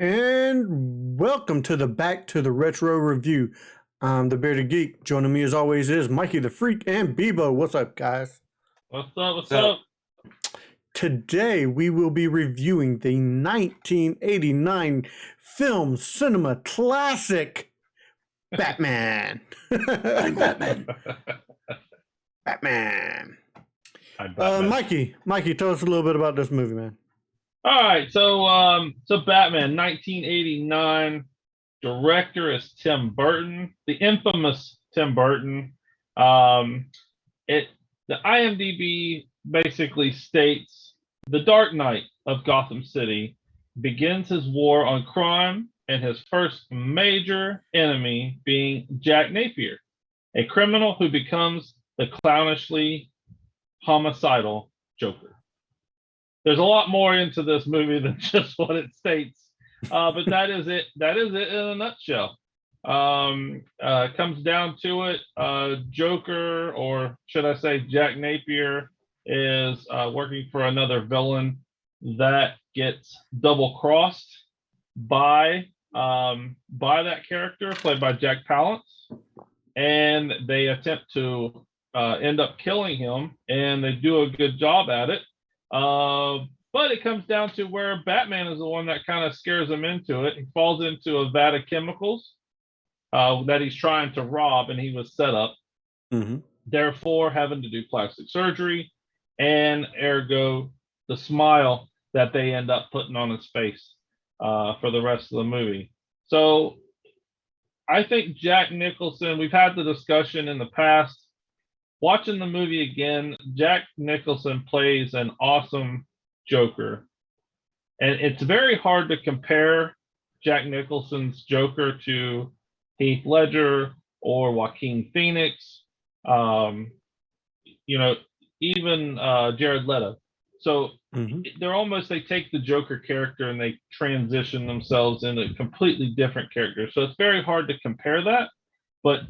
And welcome to the Back to the Retro Review. I'm the Bearded Geek. Joining me as always is Mikey the Freak and Bebo. What's up, guys? What's up? What's So, up? Today we will be reviewing the 1989 film cinema classic Batman. I'm Batman. Batman. I'm Batman. Mikey, tell us a little bit about this movie, man. All right, so Batman, 1989. Director is Tim Burton, the infamous Tim Burton. It the IMDb basically states the Dark Knight of Gotham City begins his war on crime and his first major enemy being Jack Napier, a criminal who becomes the clownishly homicidal Joker. There's a lot more into this movie than just what it states, but that is it. That is it in a nutshell. Comes down to it. Joker, or should I say, Jack Napier, is working for another villain that gets double crossed by that character played by Jack Palance, and they attempt to end up killing him, and they do a good job at it. But it comes down to where Batman is the one that kind of scares him into it. He falls into a vat of chemicals that he's trying to rob, and he was set up. Mm-hmm. Therefore, having to do plastic surgery, and ergo the smile that they end up putting on his face for the rest of the movie. So I think Jack Nicholson, we've had the discussion in the past. Watching the movie again, Jack Nicholson plays an awesome Joker. And it's very hard to compare Jack Nicholson's Joker to Heath Ledger or Joaquin Phoenix, even Jared Leto. So they take the Joker character and they transition themselves into a completely different character. So it's very hard to compare that. But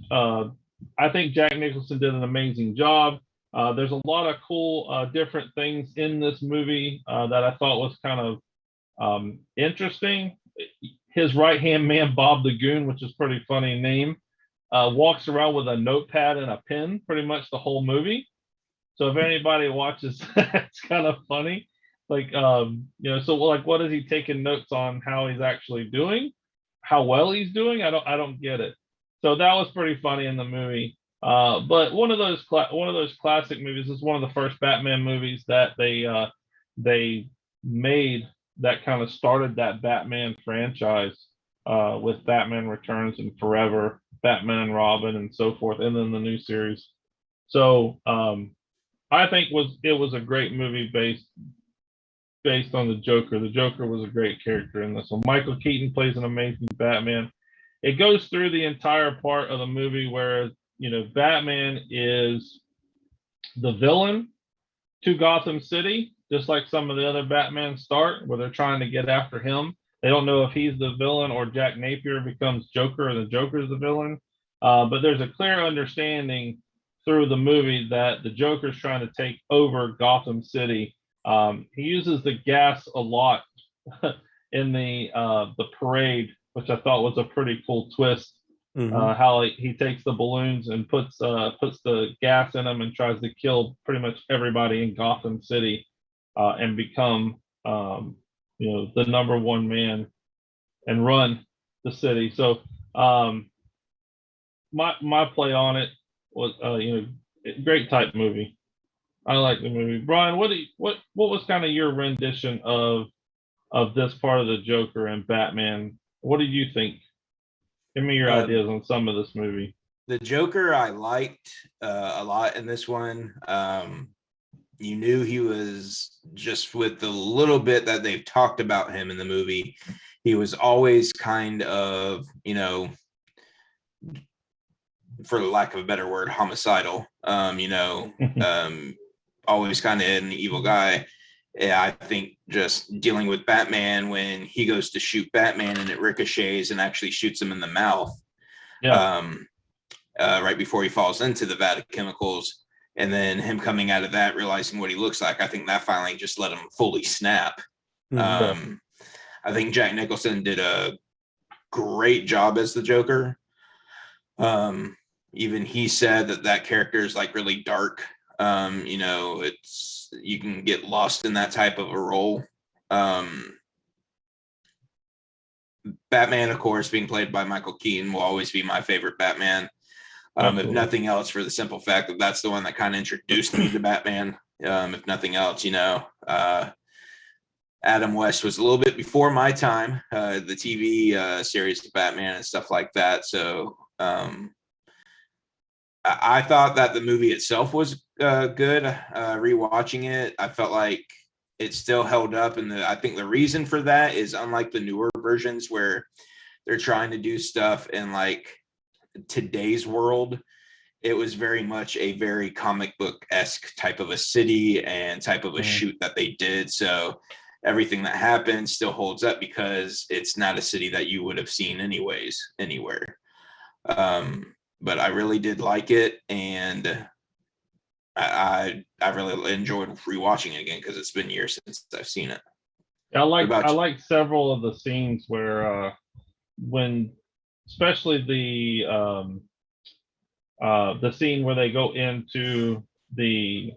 I think Jack Nicholson did an amazing job. There's a lot of cool different things in this movie that I thought was kind of interesting. His right-hand man, Bob the Goon, which is a pretty funny name, walks around with a notepad and a pen pretty much the whole movie. So if anybody watches, it's kind of funny. What is he taking notes on how he's actually doing, how well he's doing? I don't get it. So that was pretty funny in the movie. But one of those classic movies is one of the first Batman movies that they made that kind of started that Batman franchise with Batman Returns and Forever, Batman and Robin, and so forth, and then the new series. So I think it was a great movie based on the Joker. The Joker was a great character in this one. Michael Keaton plays an amazing Batman. It goes through the entire part of the movie where, Batman is the villain to Gotham City, just like some of the other Batman start, where they're trying to get after him. They don't know if he's the villain or Jack Napier becomes Joker or the Joker's the villain. But there's a clear understanding through the movie that the Joker's trying to take over Gotham City. He uses the gas a lot in the parade, which I thought was a pretty cool twist. How he takes the balloons and puts the gas in them and tries to kill pretty much everybody in Gotham City and become the number one man and run the city. So my play on it was great type movie. I like the movie. Brian, what was kind of your rendition of this part of the Joker and Batman? What did you think? Give me your ideas on some of this movie. The Joker I liked a lot in this one. You knew he was, just with the little bit that they've talked about him in the movie, he was always kind of, for lack of a better word, homicidal. Always kind of an evil guy. Yeah, I think just dealing with Batman when he goes to shoot Batman and it ricochets and actually shoots him in the mouth. Yeah. Right before he falls into the vat of chemicals, and then him coming out of that, realizing what he looks like. I think that finally just let him fully snap. I think Jack Nicholson did a great job as the Joker. Even he said that character is like really dark. It's, you can get lost in that type of a role. Batman, of course, being played by Michael Keaton, will always be my favorite Batman. If nothing else, for the simple fact that that's the one that kind of introduced me to Batman. If nothing else, Adam West was a little bit before my time, the TV series of Batman and stuff like that. So I thought that the movie itself was good. Rewatching it, I felt like it still held up. And I think the reason for that is, unlike the newer versions where they're trying to do stuff in like today's world, it was very much a very comic book-esque type of a city and type of a shoot that they did. So everything that happened still holds up because it's not a city that you would have seen anyways, anywhere. But I really did like it, and I really enjoyed rewatching it again because it's been years since I've seen it. I like several of the scenes where when, especially the scene where they go into the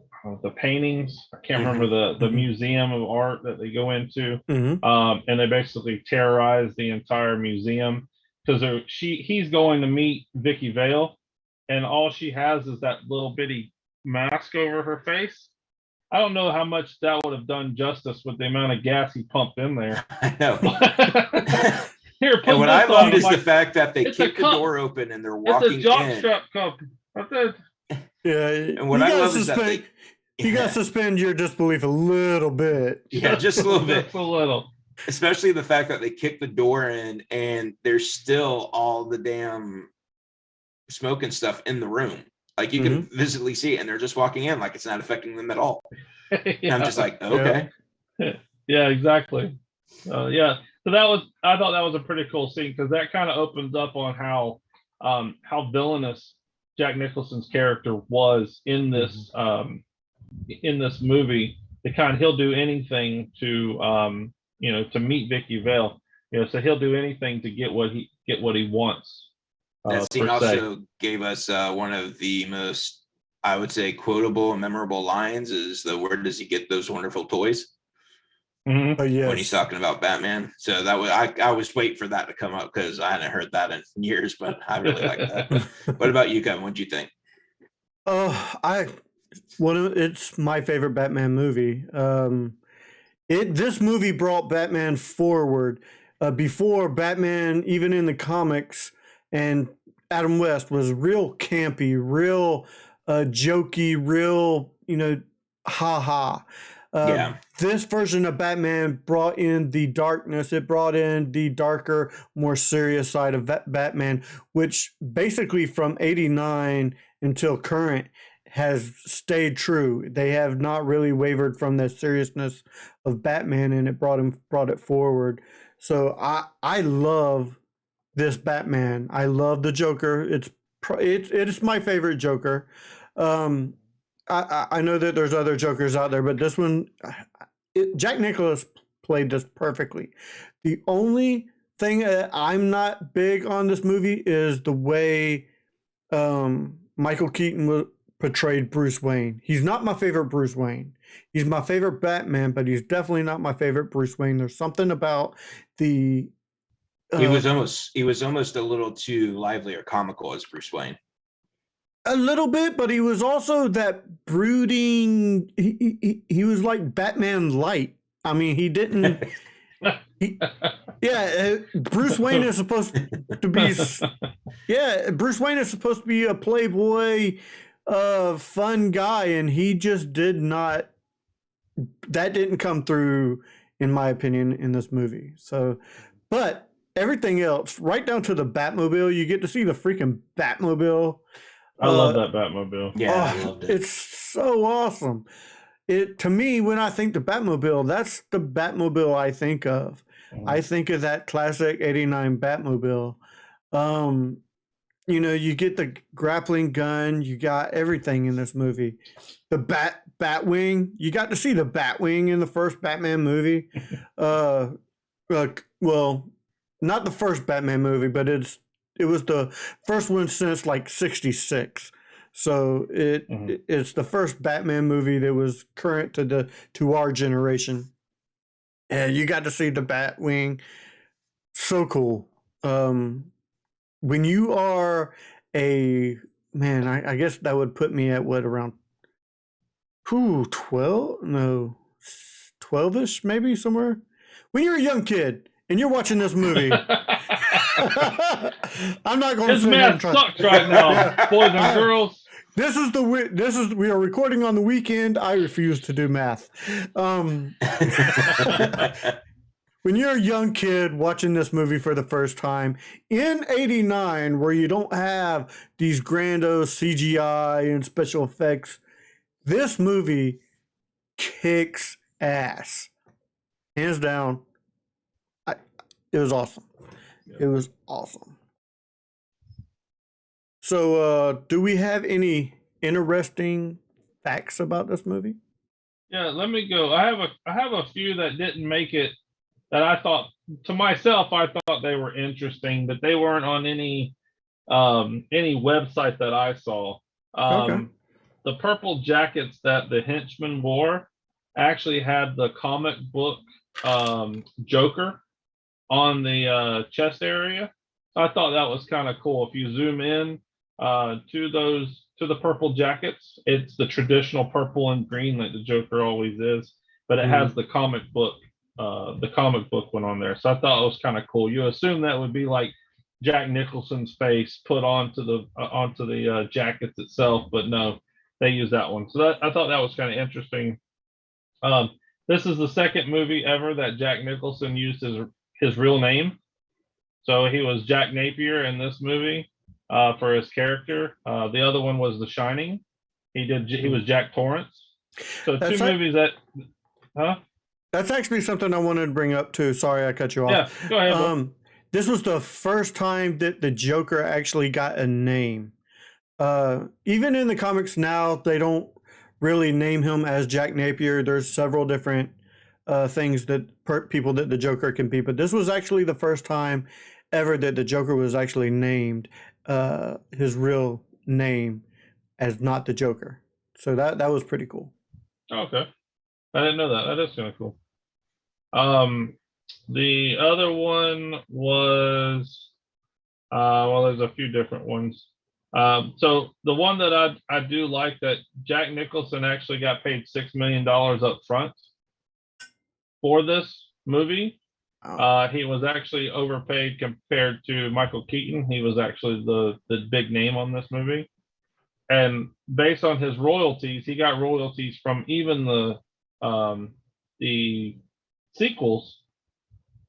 paintings. I can't remember the museum of art that they go into, and they basically terrorize the entire museum because he's going to meet Vicky Vale, and all she has is that little bitty mask over her face. I don't know how much that would have done justice with the amount of gas he pumped in there. I know. Here, and what I loved is the fact that they kick the door open and they're walking in. It's a jockstrap cup. That's it. Yeah, and what I love is that you got to suspend your disbelief a little bit. Yeah, just a little bit. Just a little. Especially the fact that they kick the door in and there's still all the damn smoke and stuff in the room. Like you can visibly see it, and they're just walking in like it's not affecting them at all. Yeah. I'm just like, okay. Yeah, exactly. Yeah. So I thought that was a pretty cool scene because that kind of opens up on how villainous Jack Nicholson's character was in this movie. He'll do anything to to meet Vicky Vale. So he'll do anything to get what he wants. That scene also gave us one of the most, I would say, quotable and memorable lines is where does he get those wonderful toys? Oh, yes. When he's talking about Batman. So that was I was waiting for that to come up because I hadn't heard that in years, but I really like that. What about you, Kevin? What'd you think? It's my favorite Batman movie. This movie brought Batman forward. Before Batman, even in the comics, and Adam West was real campy, real jokey, real, ha-ha. This version of Batman brought in the darkness. It brought in the darker, more serious side of Batman, which basically from 89 until current has stayed true. They have not really wavered from the seriousness of Batman, and it brought it forward. So I love this Batman. I love the Joker. It's my favorite Joker. I know that there's other Jokers out there, but this one, Jack Nicholson played this perfectly. The only thing that I'm not big on this movie is the way Michael Keaton portrayed Bruce Wayne. He's not my favorite Bruce Wayne. He's my favorite Batman, but he's definitely not my favorite Bruce Wayne. There's something about the he was almost a little too lively or comical as Bruce Wayne. A little bit, but he was also that brooding. He was like Batman light. I mean, he didn't. Bruce Wayne is supposed to be. Yeah, Bruce Wayne is supposed to be a playboy, fun guy, and he just did not. That didn't come through, in my opinion, in this movie. So, but everything else, right down to the Batmobile, you get to see the freaking Batmobile. I love that Batmobile. Yeah, I loved it. It's so awesome. To me, when I think the Batmobile, that's the Batmobile I think of. I think of that classic 89 Batmobile. You get the grappling gun, you got everything in this movie. The Batwing, you got to see the Batwing in the first Batman movie. well, not the first Batman movie, but it was the first one since like '66. So it's the first Batman movie that was current to our generation. And you got to see the Batwing. So cool. When you are a man, I guess that would put me at what, around 12? No, 12ish, maybe, somewhere. When you're a young kid and you're watching this movie, I'm not going to His say math sucks right now, Yeah. boys and girls. We are recording on the weekend. I refuse to do math. When you're a young kid watching this movie for the first time in '89, where you don't have these grandiose CGI and special effects, this movie kicks ass, hands down. It was awesome. It was awesome. So, do we have any interesting facts about this movie? Yeah, let me go. I have a few that didn't make it, that I thought, to myself, I thought they were interesting, but they weren't on any website that I saw. Okay. The purple jackets that the henchmen wore actually had the comic book Joker on the chest area. So I thought that was kind of cool. If you zoom in to the purple jackets, it's the traditional purple and green like the Joker always is, but it has the comic book one on there. So I thought it was kind of cool. You assume that would be like Jack Nicholson's face put onto the jackets itself, but no, they use that one. So I thought that was kind of interesting. This is the second movie ever that Jack Nicholson used his real name. So he was Jack Napier in this movie for his character. The other one was The Shining. He was Jack Torrance. So That's two movies that, huh? That's actually something I wanted to bring up too. Sorry, I cut you off. Yeah, go ahead. This was the first time that the Joker actually got a name. Even in the comics now, they don't really name him as Jack Napier. There's several different things that people that the Joker can be, but this was actually the first time ever that the Joker was actually named his real name as not the Joker. So that was pretty cool. Okay, I didn't know that. That is kind of cool. The other one was well, there's a few different ones. So the one that I do like, that Jack Nicholson actually got paid $6 million up front for this movie. He was actually overpaid compared to Michael Keaton. He was actually the big name on this movie. And based on his royalties, he got royalties from even the sequels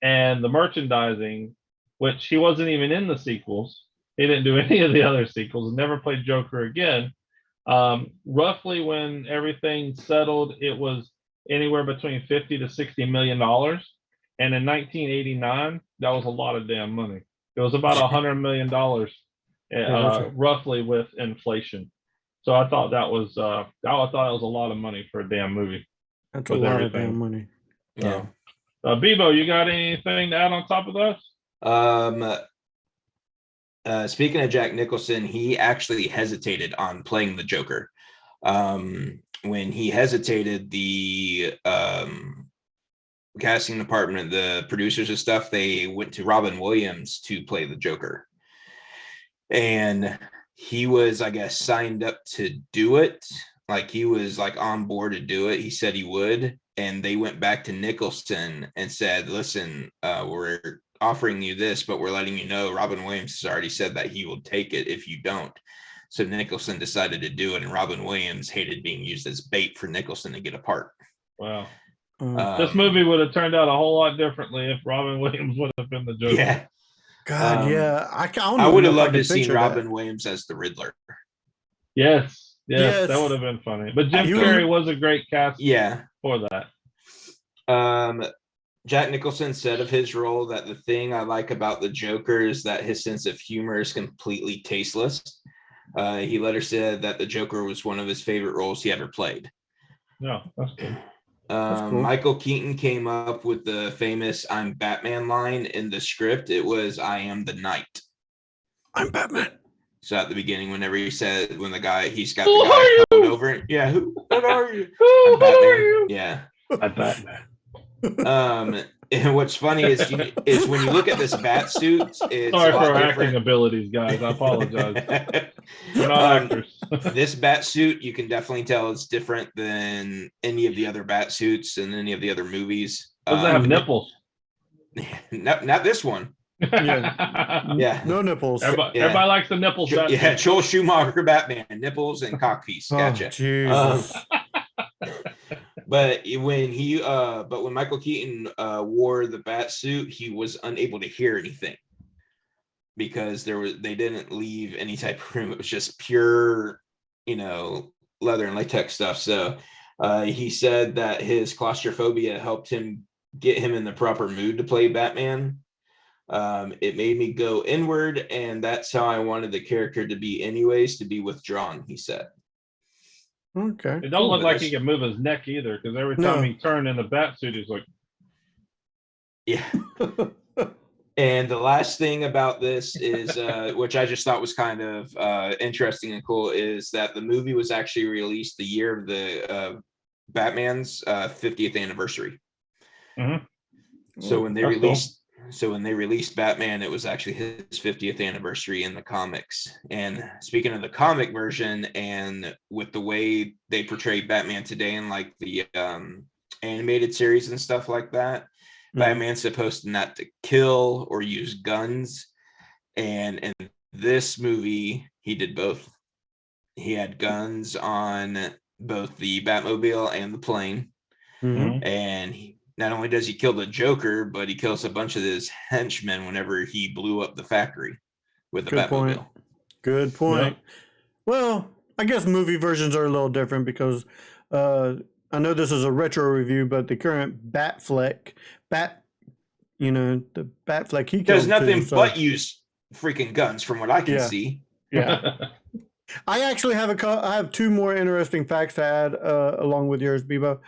and the merchandising, which he wasn't even in the sequels. He didn't do any of the other sequels and never played Joker again. Roughly when everything settled, it was anywhere between $50 to $60 million. And in 1989, that was a lot of damn money. It was about $100 million, roughly, with inflation. So I thought that was a lot of money for a damn movie. That's a lot of damn money. Yeah. Bebo, you got anything to add on top of that? Speaking of Jack Nicholson, he actually hesitated on playing the Joker. When he hesitated, the casting department, the producers and stuff, they went to Robin Williams to play the Joker. And he was, I guess, signed up to do it. Like, he was like on board to do it. He said he would. And they went back to Nicholson and said, listen, we're offering you this, but we're letting you know Robin Williams has already said that he will take it if you don't. So Nicholson decided to do it, and Robin Williams hated being used as bait for Nicholson to get a part. Wow. This movie would have turned out a whole lot differently if Robin Williams would have been the Joker. Yeah. God, yeah. I would have loved to see Robin Williams as the Riddler. Yes, that would have been funny. But Jim Carrey was a great cast for that. Jack Nicholson said of his role that the thing I like about the Joker is that his sense of humor is completely tasteless. He later said that the Joker was one of his favorite roles he ever played. No, that's good. cool. Michael Keaton came up with the famous "I'm Batman" line in the script. It was "I am the Knight." I'm Batman. So at the beginning, whenever he said, when he's got Who the guy are you? held over, yeah, what are you? Who I'm Batman. are you? Yeah. I'm Batman. And what's funny is when you look at this bat suit, it's Sorry a lot for our different. acting abilities, guys. I apologize. We're not actors. This bat suit, you can definitely tell it's different than any of the other bat suits in any of the other movies. Doesn't have nipples. Not this one. Yeah. No nipples. Everybody likes the nipples. Yeah, Joel Schumacher Batman, nipples and cock piece. Gotcha. Oh, Jesus. But when Michael Keaton wore the bat suit, he was unable to hear anything because they didn't leave any type of room. It was just pure, leather and latex stuff. So he said that his claustrophobia helped him get him in the proper mood to play Batman. It made me go inward, and that's how I wanted the character to be anyways, to be withdrawn, he said. Okay. It don't look like he can move his neck either, because every time he turned in the bat suit, he's like, yeah. And the last thing about this is, which I just thought was kind of interesting and cool, is that the movie was actually released the year of the Batman's 50th anniversary. Mm-hmm. So when they released Batman, it was actually his 50th anniversary in the comics. And speaking of the comic version, and with the way they portray Batman today in like the animated series and stuff like that, Batman's supposed not to kill or use guns. And in this movie, he did both. He had guns on both the Batmobile and the plane. Mm-hmm. And not only does he kill the Joker, but he kills a bunch of his henchmen whenever he blew up the factory with the Batmobile. Good point. Yeah. Well, I guess movie versions are a little different because I know this is a retro review, but the current Batfleck, the Batfleck he does nothing but use freaking guns, from what I can see. Yeah. I actually have two more interesting facts to add along with yours, Bebo.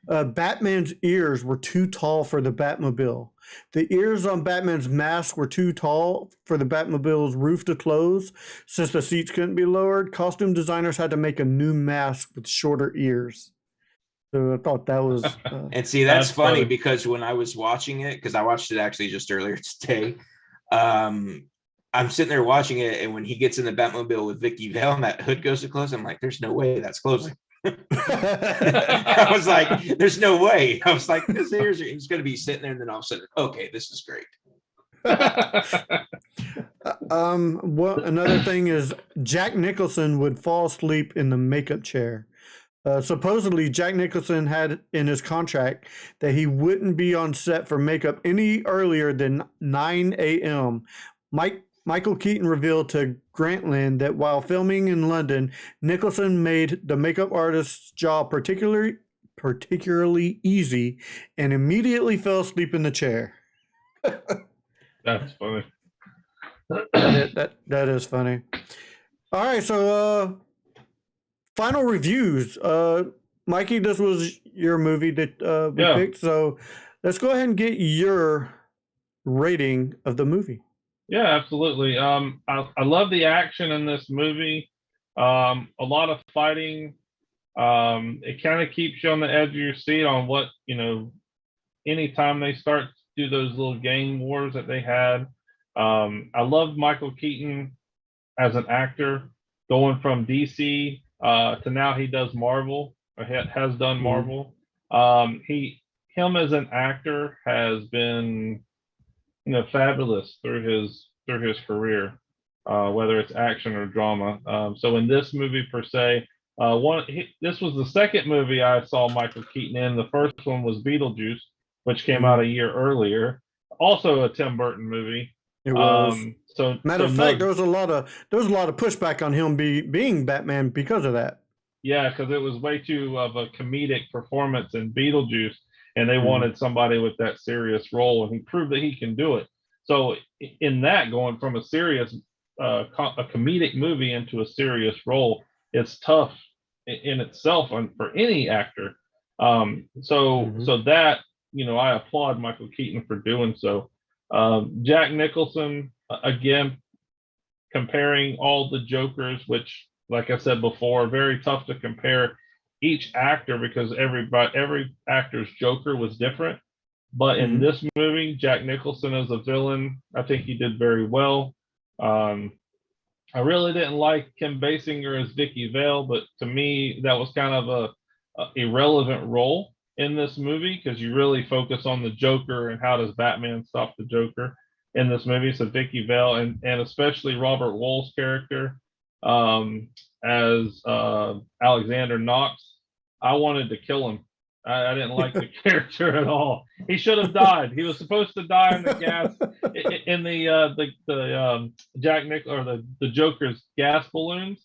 Batman's ears were too tall for the Batmobile. The ears on Batman's mask were too tall for the Batmobile's roof to close. Since the seats couldn't be lowered, costume designers had to make a new mask with shorter ears. So I thought that was... and see, that's funny because when I was watching it, because I watched it actually just earlier today, I'm sitting there watching it, and when he gets in the Batmobile with Vicky Vale and that hood goes to close, I'm like, there's no way that's closing. I was like, there's no way. I was like, he's going to be sitting there, and then all of a sudden, okay, this is great. Another thing is Jack Nicholson would fall asleep in the makeup chair. Supposedly, Jack Nicholson had in his contract that he wouldn't be on set for makeup any earlier than 9 a.m. Michael Keaton revealed to Grantland that while filming in London, Nicholson made the makeup artist's job particularly easy and immediately fell asleep in the chair. That's funny. That is funny. All right, so final reviews. Mikey, this was your movie that we picked, so let's go ahead and get your rating of the movie. Yeah, absolutely. I love the action in this movie. A lot of fighting. It kind of keeps you on the edge of your seat on what, anytime they start to do those little gang wars that they had. I love Michael Keaton as an actor, going from DC to now he does Marvel, or has done Marvel. Him as an actor has been fabulous through his career, whether it's action or drama. So in this movie per se, this was the second movie I saw Michael Keaton in. The first one was Beetlejuice, which came out a year earlier, also a Tim Burton movie. It was. Matter of fact, there was a lot of pushback on him being Batman because of that. Yeah, because it was way too of a comedic performance in Beetlejuice, and they wanted somebody with that serious role, and he proved that he can do it. So in that, going from a serious, a comedic movie into a serious role, it's tough in itself for any actor. So that, I applaud Michael Keaton for doing so. Jack Nicholson, again, comparing all the Jokers, which, like I said before, very tough to compare each actor because every actor's Joker was different. But in this movie, Jack Nicholson as a villain, I think he did very well. I really didn't like Kim Basinger as Vicky Vale, but to me, that was kind of a irrelevant role in this movie because you really focus on the Joker and how does Batman stop the Joker in this movie. So Vicky Vale and especially Robert Wool's character as Alexander Knox, I wanted to kill him. I didn't like the character at all. He should have died. He was supposed to die in the gas in the Jack Nick or the Joker's gas balloons.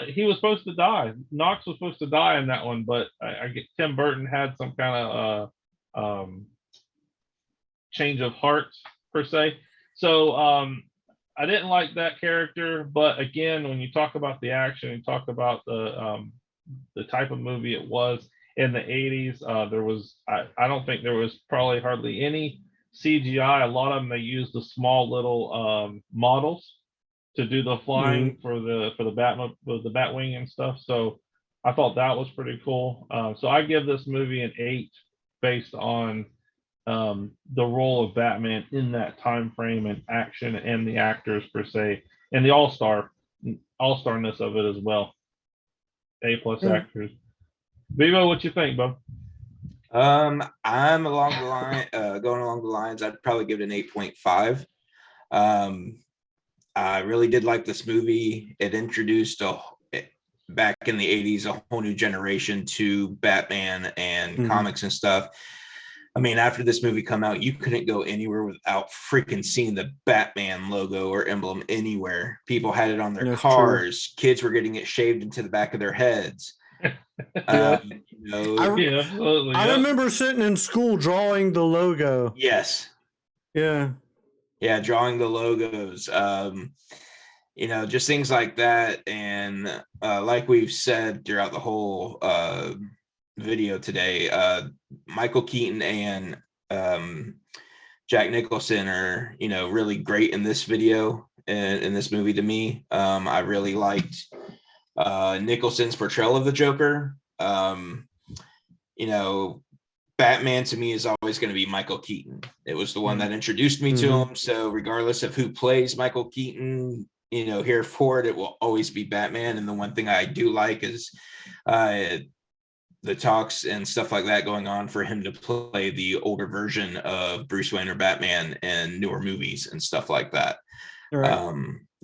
He was supposed to die. Knox was supposed to die in that one, but I get Tim Burton had some kind of change of heart per se. So I didn't like that character, but again, when you talk about the action, you talk about the type of movie it was in the 80s. There was I don't think there was probably hardly any CGI. A lot of them they used the small little models to do the flying for the Batwing and stuff. So I thought that was pretty cool. So I give this movie an 8 based on the role of Batman in that time frame and action and the actors per se and the all-starness of it as well. A+ actors. Vivo, what you think, bub? I'm along the line, going along the lines. I'd probably give it an 8.5. I really did like this movie. It introduced back in the 80s a whole new generation to Batman and comics and stuff. I mean, after this movie come out, you couldn't go anywhere without freaking seeing the Batman logo or emblem anywhere. People had it on their cars. True. Kids were getting it shaved into the back of their heads. I remember sitting in school drawing the logo. Yes. Yeah, drawing the logos. Just things like that. And like we've said throughout the whole video today, Michael Keaton and Jack Nicholson are really great in this video and in this movie to me. I really liked Nicholson's portrayal of the Joker. Batman to me is always going to be Michael Keaton. It was the one that introduced me to him. So regardless of who plays Michael Keaton, here for it will always be Batman. And the one thing I do like is the talks and stuff like that going on for him to play the older version of Bruce Wayne or Batman in newer movies and stuff like that. Right.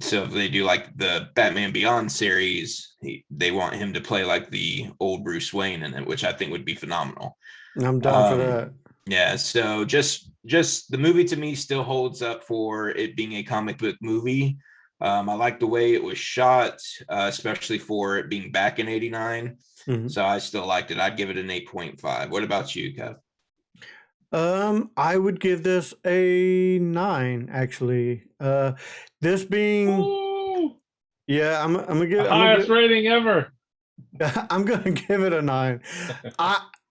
So if they do like the Batman Beyond series, they want him to play like the old Bruce Wayne in it, which I think would be phenomenal. I'm down for that. Yeah, so just the movie to me still holds up for it being a comic book movie. I like the way it was shot, especially for it being back in '89. So I still liked it. I'd give it an 8.5. What about you, Kev? I would give this a 9, actually. This being, I'm gonna give highest rating ever. I'm gonna give it a 9.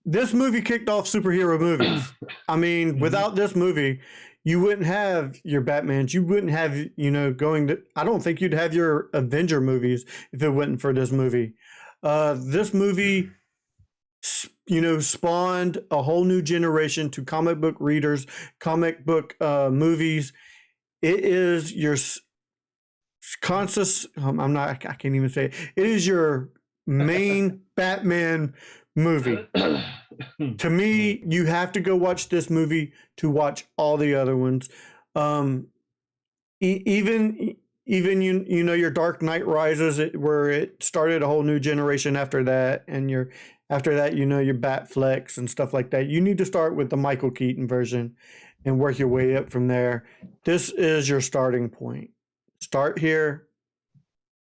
This movie kicked off superhero movies. I mean, without this movie, you wouldn't have your Batmans. You wouldn't have, I don't think you'd have your Avenger movies if it wasn't for this movie. This movie, spawned a whole new generation to comic book readers, comic book movies. It is your conscious. I can't even say it. It is your main Batman movie. To me, you have to go watch this movie to watch all the other ones. Even your Dark Knight Rises, where it started a whole new generation after that, and your Batflex and stuff like that. You need to start with the Michael Keaton version and work your way up from there. This is your starting point. Start here,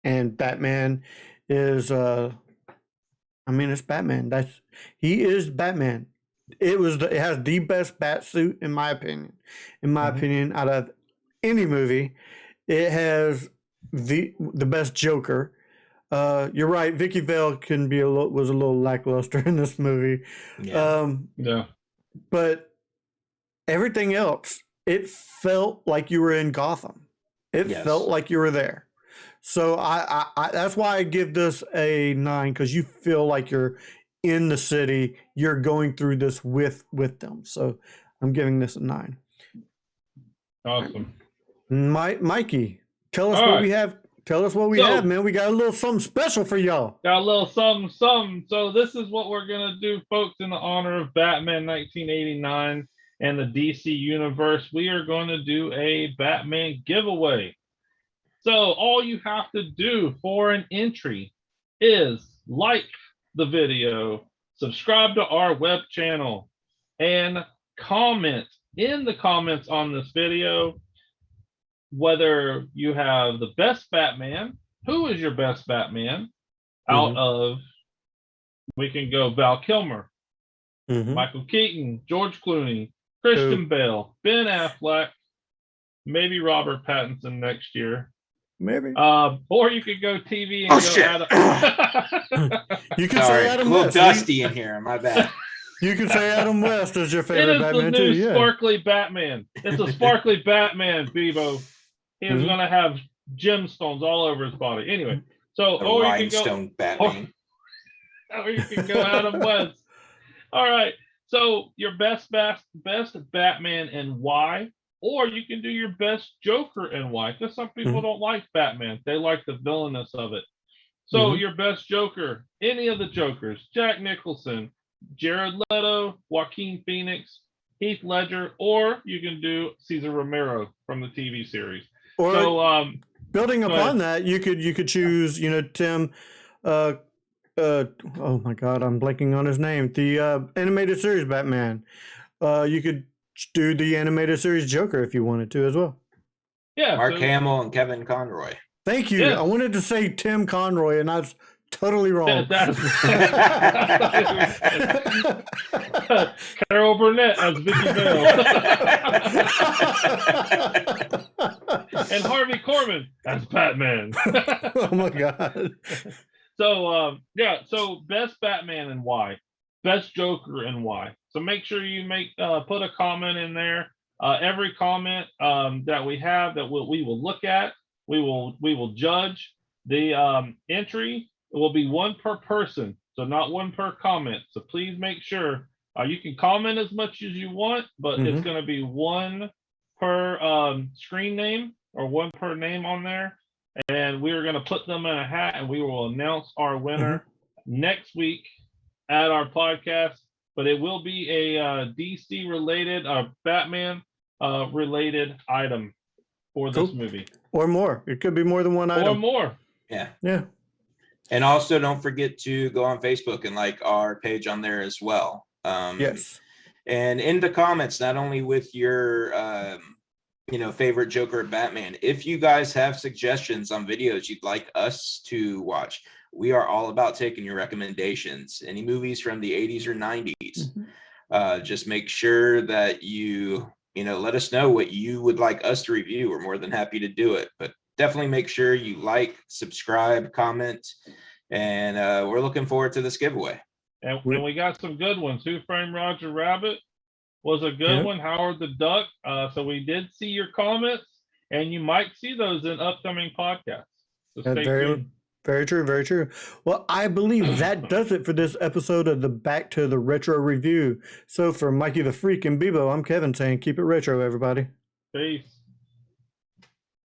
and Batman is it's Batman. He is Batman. It has the best bat suit in my opinion. Out of any movie. It has the best Joker. You're right. Vicky Vale was a little lackluster in this movie. Yeah. Yeah. But everything else, it felt like you were in Gotham. It Yes. felt like you were there. So I that's why I give this a 9, because you feel like you're in the city. You're going through this with them. So I'm giving this a 9. Awesome. Mikey, tell us All what right. we have. Tell us what we have, man. We got a little something special for y'all. Got a little something. So this is what we're going to do, folks, in the honor of Batman 1989 and the DC Universe. We are going to do a Batman giveaway. So all you have to do for an entry is like the video, subscribe to our web channel, and comment in the comments on this video whether you have the best Batman. Who is your best Batman? Out of, we can go Val Kilmer, Michael Keaton, George Clooney, Christian Bale, Ben Affleck, maybe Robert Pattinson next year. Maybe. Or you could go TV and go Adam. You can say Adam West. A little West. dusty in here. My bad. You can say Adam West as your favorite Batman too. It is the new sparkly Batman. It's a sparkly Batman, Bebo. He is going to have gemstones all over his body. Anyway, so a rhinestone Batman. Or you can go Adam West. All right. So your best Batman and why? Or you can do your best Joker and why, because some people don't like Batman. They like the villainous of it. So your best Joker, any of the Jokers, Jack Nicholson, Jared Leto, Joaquin Phoenix, Heath Ledger, or you can do Cesar Romero from the TV series. Or so building upon that, you could choose, Tim, oh my God, I'm blanking on his name. The animated series Batman. You could do the animated series Joker if you wanted to as well. Yeah, Mark Hamill and Kevin Conroy. Thank you. Yeah. I wanted to say Tim Conroy, and that's totally wrong. Carol Burnett as Vicky Vale. And Harvey Korman as Batman. Oh my God. So so best Batman and why, best Joker and why. So make sure you put a comment in there. Every comment that we have that we will look at, we will judge. The entry will be one per person, so not one per comment. So please make sure you can comment as much as you want, but it's going to be one per screen name or one per name on there. And we are going to put them in a hat, and we will announce our winner next week at our podcast. But it will be a DC related, Batman related item for this movie. Or more. It could be more than one item. Or more. Yeah. Yeah. And also don't forget to go on Facebook and like our page on there as well. Yes. And in the comments, not only with your favorite Joker or Batman, if you guys have suggestions on videos you'd like us to watch, we are all about taking your recommendations. Any movies from the 80s or 90s. Just make sure that you let us know what you would like us to review. We're more than happy to do it, but definitely make sure you like, subscribe, comment, and we're looking forward to this giveaway. And we got some good ones. Who Framed Roger Rabbit was a good one. Howard the Duck. So we did see your comments, and you might see those in upcoming podcasts. So stay tuned. Very true, very true. Well, I believe that does it for this episode of the Back to the Retro Review. So for Mikey the Freak and Bebo, I'm Kevin saying keep it retro, everybody. Peace.